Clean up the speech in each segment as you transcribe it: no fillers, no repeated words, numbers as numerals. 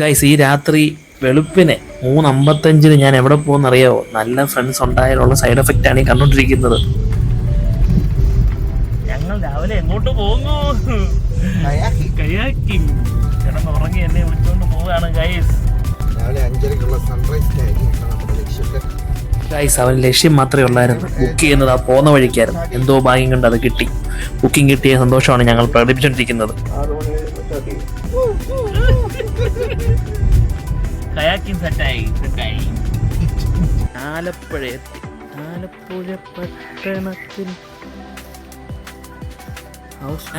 Guys, ഈ രാത്രി വെളുപ്പിനെ 3:55 ഞാൻ എവിടെ പോകുന്നറിയാവോ? നല്ല ഫ്രണ്ട്സ് ഉണ്ടായാലുള്ള സൈഡ് എഫക്റ്റ് ആണ് ഈ കണ്ടോണ്ടിരിക്കുന്നത്. ഞങ്ങൾ രാവിലെ എങ്ങോട്ട് പോകുന്നു? കയാക്കിംഗ്. കിടന്നുറങ്ങി എന്നെ വിളിച്ചുകൊണ്ട് പോവുകയാണ് ഗൈസ്. രാവിലെ 5:30ക്കുള്ള സൺറൈസ് നമ്മുടെ ലക്ഷ്യത്തെ ഗൈസ്, അവൻ ലക്ഷ്യം മാത്രമേ ഉള്ളായിരുന്നു. ബുക്ക് ചെയ്യുന്നത് ആ പോകുന്ന വഴിക്കായിരുന്നു. എന്തോ ഭാഗ്യം കൊണ്ട് അത് കിട്ടി. ബുക്കിംഗ് കിട്ടിയ സന്തോഷമാണ് ഞങ്ങൾ പ്രകടിപ്പിച്ചുകൊണ്ടിരിക്കുന്നത്. കയാക്കിംഗ് സെറ്റായി. ആലപ്പുഴ എത്തി. ആലപ്പുഴ പട്ടണത്തിൽ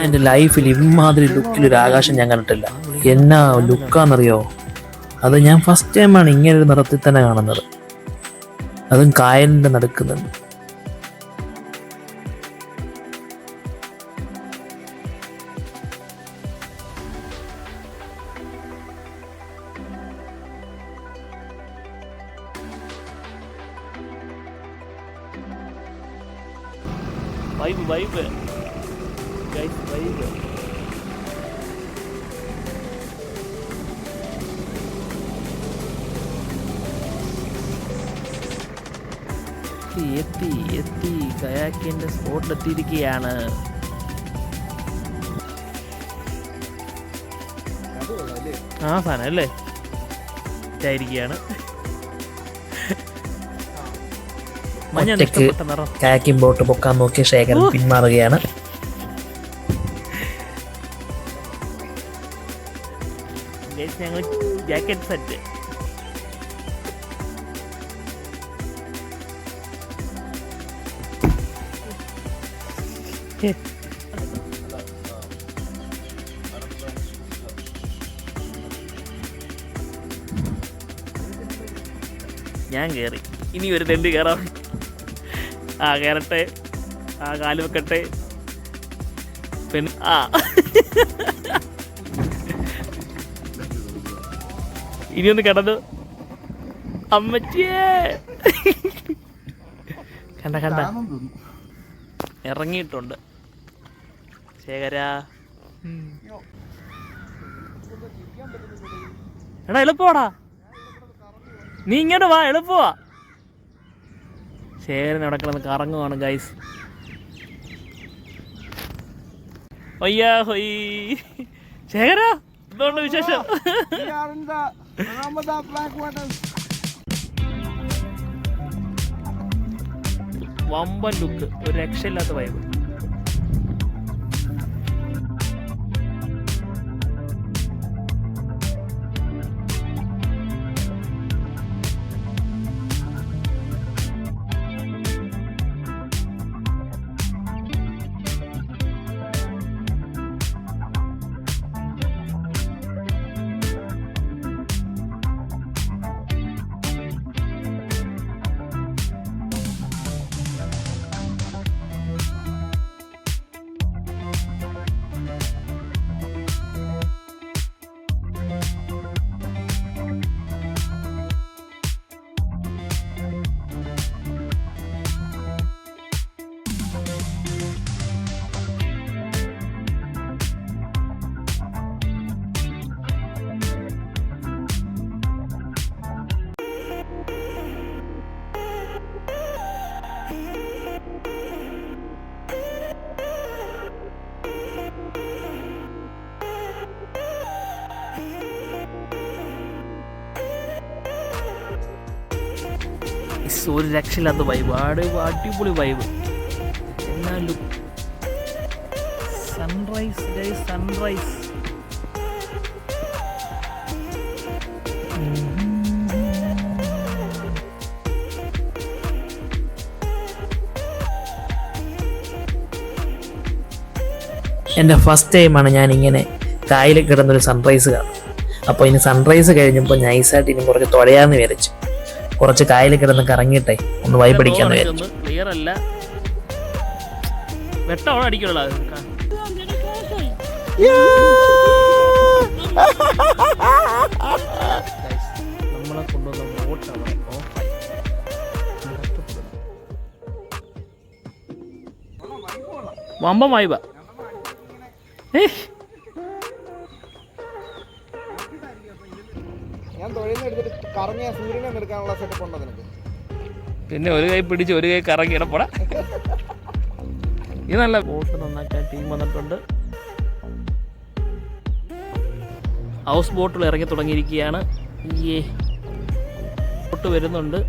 എൻ്റെ ലൈഫിൽ ഇമാതിരി ലുക്കിലൊരു ആകാശം ഞാൻ കണ്ടിട്ടില്ല. എന്നാ ലുക്കാന്നറിയോ? അത് ഞാൻ ഫസ്റ്റ് ടൈമാണ് ഇങ്ങനൊരു നിറത്തിൽ തന്നെ കാണുന്നത്, അതും കായലിൻ്റെ നടുക്കുന്നുണ്ട്. Vibe vibe guys, vibe. എത്തി കയാക്കിന്റെ സ്പോട്ടിലെത്തിയിരിക്കുകയാണ്. ആ സാധനം അല്ലേ ഇരിക്കുകയാണ്. കയാക്കിംഗ് ബോട്ട് പൊക്കാൻ നോക്കിയ ശേഖരൻ പിന്മാറുകയാണ്. ഞങ്ങൾ ജാക്കറ്റ് സെറ്റ്. ഞാൻ കയറി. ഇനി ഒരു തെണ്ടി കയറാം. കയറട്ടെ. കാല് വെക്കട്ടെ. പിന്നെ ഇനിയൊന്ന് കിടന്നു. അമ്മച്ചിയേ കണ്ട ഇറങ്ങിയിട്ടുണ്ട് ശേഖര. എടാ എളുപ്പമാടാ, നീ ഇങ്ങോട്ട് വാ, എളുപ്പമാ. ശേഖരൻ അവിടെ കിടന്ന് കറങ്ങുവാണ് ഗൈസ്. ഒയ്യാ ഹൊയ്. ശേഖര, എന്തുകൊണ്ട് വിശേഷം? വമ്പൻ ലുക്ക്, ഒരു രക്ഷയില്ലാത്ത വൈബ്. ഒരു രക്ഷയില്ലാത്ത വൈബ്, അടിപൊളി വൈബ്. എന്നാലും സൺറൈസ് ഗൈസ്, സൺറൈസ്. എൻ്റെ ഫസ്റ്റ് ടൈമാണ് ഞാൻ ഇങ്ങനെ കായലിൽ കിടന്നൊരു സൺറൈസ് കാണും. അപ്പോൾ ഇനി സൺറൈസ് കഴിഞ്ഞപ്പോൾ നൈസായിട്ട് ഇനി കുറച്ച് തുഴയാന്ന് വിചാരിച്ചു. കുറച്ച് കായലിൽ കിടന്ന് കറങ്ങിയിട്ടെ ഒന്ന് വൈബ് അടിക്കാന്ന് വിചാരിച്ചു. ക്ലിയർ അല്ല, വെട്ടമാണ് അടിക്കുള്ള. നമ്മളെ കൊണ്ടുവന്ന ബോട്ടാണ് ഓഫായി. വമ്പം വൈബ. ഞാൻ തൊഴിലിന് എടുത്തിട്ട് കറങ്ങിയ സൂര്യനെ ഒന്ന് എടുക്കാനുള്ള സെറ്റപ്പ് ഉണ്ടോ നിനക്ക്? പിന്നെ ഒരു കൈ പിടിച്ച് ഒരു കൈ കറങ്ങി ഇടപെടാ. ഇത് നല്ല ബോട്ട് നന്നാക്കാൻ ടീം വന്നിട്ടുണ്ട്. ഹൗസ് ബോട്ടിൽ ഇറങ്ങി തുടങ്ങിയിരിക്കുകയാണ്. ബോട്ട് വരുന്നുണ്ട്.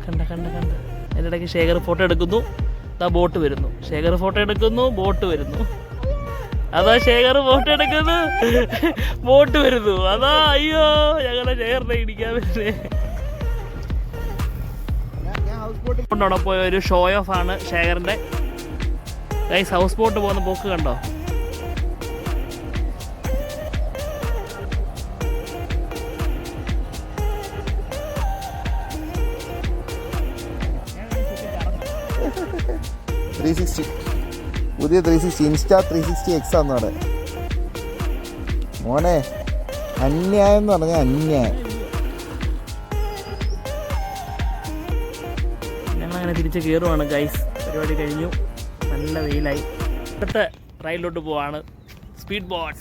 കണ്ട അതിൻ്റെ ഇടയ്ക്ക് ശേഖർ ഫോട്ടോ എടുക്കുന്നു. അതാ ബോട്ട് വരുന്നു. ശേഖർ ഫോട്ടോ എടുക്കുന്നു. ബോട്ട് വരുന്നു. അതാ ശേഖർ ഫോട്ടോ എടുക്കുന്നു. ബോട്ട് വരുന്നു. അതാ അയ്യോ ഞങ്ങളുടെ ശേഖറിനെ ഇടിക്കാൻ പറ്റേ. കൊണ്ടോടെ പോയ ഒരു ഷോ ഓഫ് ആണ് ശേഖറിന്റെ. ഗൈസ് ഹൗസ് ബോട്ട് പോകുന്ന പോക്ക് കണ്ടോ? പുതിയ 360 ഇൻസ്റ്റാ 360X ആണ് അവിടെ. മോനെ അന്യായം എന്ന് പറഞ്ഞാൽ അന്യായം. ഞങ്ങളങ്ങനെ തിരിച്ച് കയറുവാണ് ഗൈസ്. പരിപാടി കഴിഞ്ഞു. നല്ല വെയിലായി. അടുത്ത റൈഡിലോട്ട് പോവാണ്. Speed boat.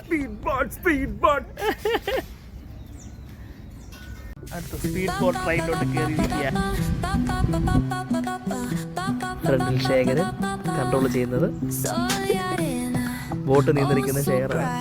അടുത്ത സ്പീഡ് ബോട്ട് റൈഡിലോട്ട് കയറിയിരിക്കുക. ഫ്രണ്ടിൽ ശേഖരൻ കൺട്രോൾ ചെയ്യുന്നത്. ബോട്ട് നിയന്ത്രിക്കുന്ന ശേഖറാണ്.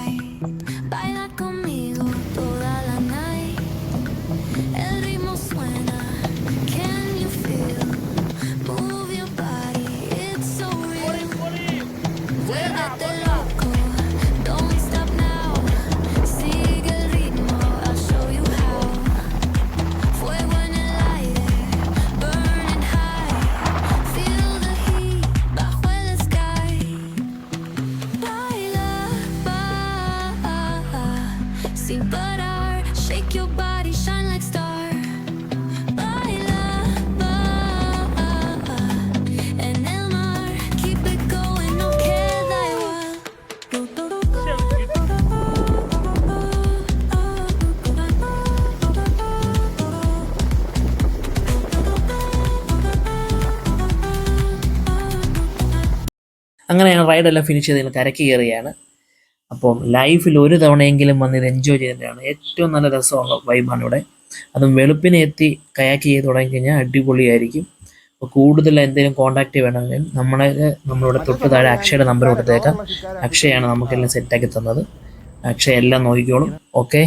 Shake your body, shine like star. Baila, en el mar, keep it going, no queda igual. അങ്ങനെ ഞാൻ റൈഡെല്ലാം ഫിനിഷ് ചെയ്ത് കരയ്ക്ക് കയറുകയാണ്. അപ്പം ലൈഫിൽ ഒരു തവണയെങ്കിലും വന്ന് ഇത് എൻജോയ് ചെയ്തിട്ടാണ്. ഏറ്റവും നല്ല രസമുള്ള വൈബാണ് ഇവിടെ. അതും വെളുപ്പിനെ എത്തി കയാക്ക് ചെയ്ത് തുടങ്ങിക്കഴിഞ്ഞാൽ അടിപൊളിയായിരിക്കും. അപ്പോൾ കൂടുതൽ എന്തെങ്കിലും കോൺടാക്റ്റ് വേണമെങ്കിൽ നമ്മളിവിടെ തൊട്ട് താഴെ അക്ഷയുടെ നമ്പർ കൊടുത്തേക്കാം. അക്ഷയാണ് നമുക്കെല്ലാം സെറ്റാക്കി തന്നത്. അക്ഷയ എല്ലാം നോക്കിക്കോളും. ഓക്കെ.